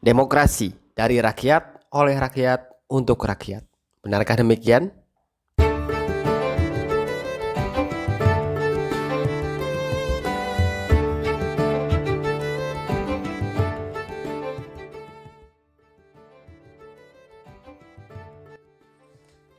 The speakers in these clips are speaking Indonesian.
Demokrasi dari rakyat, oleh rakyat, untuk rakyat. Benarkah demikian?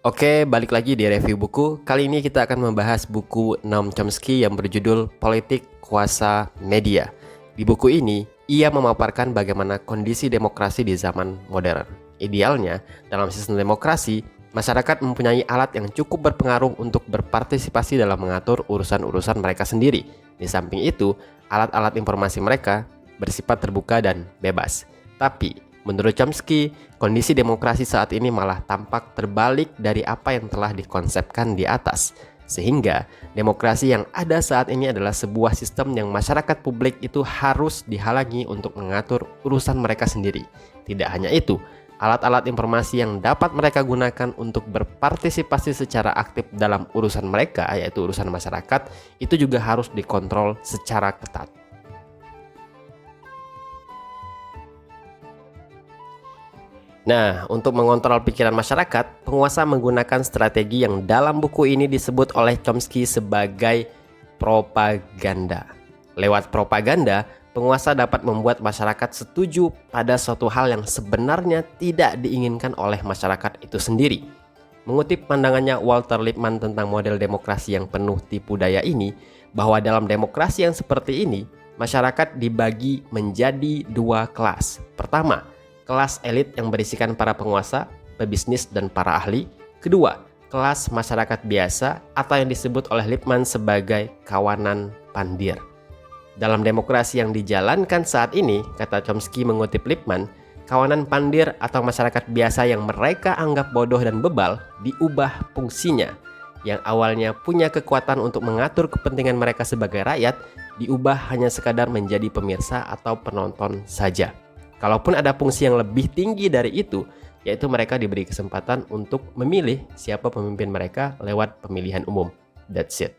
Oke, balik lagi di review buku. Kali ini kita akan membahas buku Noam Chomsky yang berjudul Politik Kuasa Media. Di buku ini, ia memaparkan bagaimana kondisi demokrasi di zaman modern. Idealnya, dalam sistem demokrasi, masyarakat mempunyai alat yang cukup berpengaruh untuk berpartisipasi dalam mengatur urusan-urusan mereka sendiri. Di samping itu, alat-alat informasi mereka bersifat terbuka dan bebas. Tapi, menurut Chomsky, kondisi demokrasi saat ini malah tampak terbalik dari apa yang telah dikonsepkan di atas. Sehingga demokrasi yang ada saat ini adalah sebuah sistem yang masyarakat publik itu harus dihalangi untuk mengatur urusan mereka sendiri. Tidak hanya itu, alat-alat informasi yang dapat mereka gunakan untuk berpartisipasi secara aktif dalam urusan mereka, yaitu urusan masyarakat, itu juga harus dikontrol secara ketat. Nah, untuk mengontrol pikiran masyarakat, penguasa menggunakan strategi yang dalam buku ini disebut oleh Chomsky sebagai propaganda. Lewat propaganda, penguasa dapat membuat masyarakat setuju pada suatu hal yang sebenarnya tidak diinginkan oleh masyarakat itu sendiri. Mengutip pandangannya Walter Lippmann tentang model demokrasi yang penuh tipu daya ini, bahwa dalam demokrasi yang seperti ini, masyarakat dibagi menjadi dua kelas. Pertama, kelas elit yang berisikan para penguasa, pebisnis, dan para ahli. Kedua, kelas masyarakat biasa atau yang disebut oleh Lippmann sebagai kawanan pandir. Dalam demokrasi yang dijalankan saat ini, kata Chomsky mengutip Lippmann, kawanan pandir atau masyarakat biasa yang mereka anggap bodoh dan bebal diubah fungsinya. Yang awalnya punya kekuatan untuk mengatur kepentingan mereka sebagai rakyat, diubah hanya sekadar menjadi pemirsa atau penonton saja. Kalaupun ada fungsi yang lebih tinggi dari itu, yaitu mereka diberi kesempatan untuk memilih siapa pemimpin mereka lewat pemilihan umum. That's it.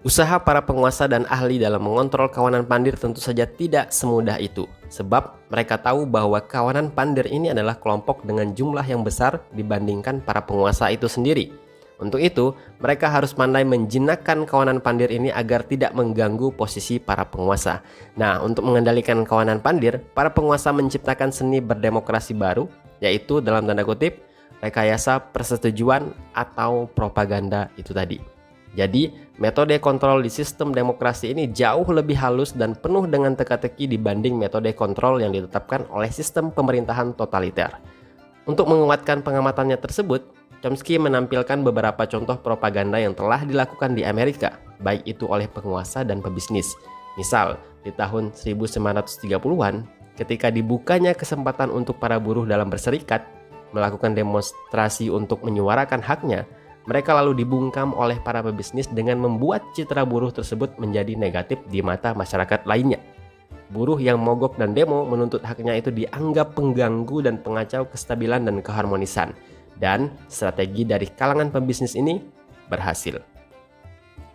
Usaha para penguasa dan ahli dalam mengontrol kawanan pandir tentu saja tidak semudah itu. Sebab mereka tahu bahwa kawanan pandir ini adalah kelompok dengan jumlah yang besar dibandingkan para penguasa itu sendiri. Untuk itu, mereka harus pandai menjinakkan kawanan pandir ini agar tidak mengganggu posisi para penguasa. Nah, untuk mengendalikan kawanan pandir, para penguasa menciptakan seni berdemokrasi baru, yaitu dalam tanda kutip, rekayasa persetujuan atau propaganda itu tadi. Jadi, metode kontrol di sistem demokrasi ini jauh lebih halus dan penuh dengan teka-teki dibanding metode kontrol yang ditetapkan oleh sistem pemerintahan totaliter. Untuk menguatkan pengamatannya tersebut, Chomsky menampilkan beberapa contoh propaganda yang telah dilakukan di Amerika, baik itu oleh penguasa dan pebisnis. Misal, di tahun 1930-an, ketika dibukanya kesempatan untuk para buruh dalam berserikat, melakukan demonstrasi untuk menyuarakan haknya, mereka lalu dibungkam oleh para pebisnis dengan membuat citra buruh tersebut menjadi negatif di mata masyarakat lainnya. Buruh yang mogok dan demo menuntut haknya itu dianggap pengganggu dan pengacau kestabilan dan keharmonisan. Dan strategi dari kalangan pebisnis ini berhasil.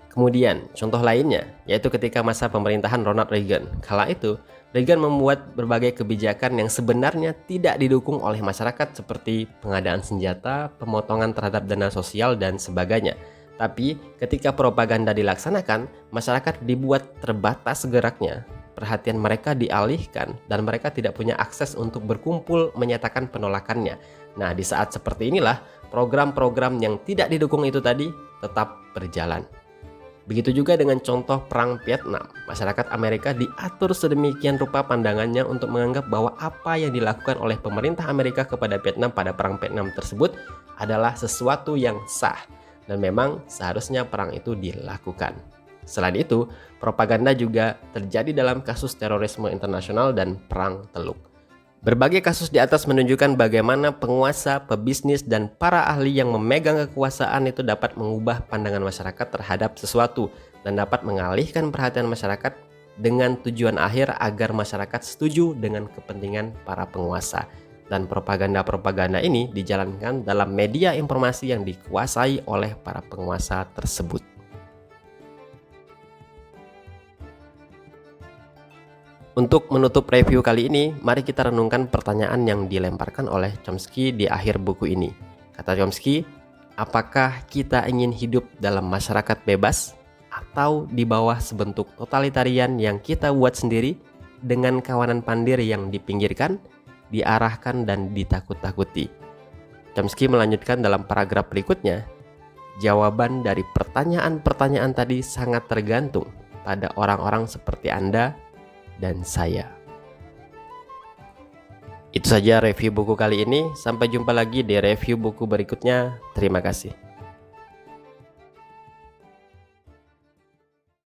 Kemudian, contoh lainnya, yaitu ketika masa pemerintahan Ronald Reagan. Kala itu, Reagan membuat berbagai kebijakan yang sebenarnya tidak didukung oleh masyarakat seperti pengadaan senjata, pemotongan terhadap dana sosial, dan sebagainya. Tapi, ketika propaganda dilaksanakan, masyarakat dibuat terbatas geraknya. Perhatian mereka dialihkan dan mereka tidak punya akses untuk berkumpul menyatakan penolakannya. Nah, di saat seperti inilah program-program yang tidak didukung itu tadi tetap berjalan. Begitu juga dengan contoh Perang Vietnam. Masyarakat Amerika diatur sedemikian rupa pandangannya untuk menganggap bahwa apa yang dilakukan oleh pemerintah Amerika kepada Vietnam pada Perang Vietnam tersebut adalah sesuatu yang sah. Dan memang seharusnya perang itu dilakukan. Selain itu, propaganda juga terjadi dalam kasus terorisme internasional dan perang Teluk. Berbagai kasus di atas menunjukkan bagaimana penguasa, pebisnis, dan para ahli yang memegang kekuasaan itu dapat mengubah pandangan masyarakat terhadap sesuatu dan dapat mengalihkan perhatian masyarakat dengan tujuan akhir agar masyarakat setuju dengan kepentingan para penguasa. Dan propaganda-propaganda ini dijalankan dalam media informasi yang dikuasai oleh para penguasa tersebut. Untuk menutup review kali ini, mari kita renungkan pertanyaan yang dilemparkan oleh Chomsky di akhir buku ini. Kata Chomsky, apakah kita ingin hidup dalam masyarakat bebas atau di bawah sebentuk totalitarian yang kita buat sendiri dengan kawanan pandir yang dipinggirkan, diarahkan, dan ditakut-takuti? Chomsky melanjutkan dalam paragraf berikutnya, jawaban dari pertanyaan-pertanyaan tadi sangat tergantung pada orang-orang seperti Anda dan saya. Itu saja review buku kali ini. Sampai jumpa lagi di review buku berikutnya. Terima kasih.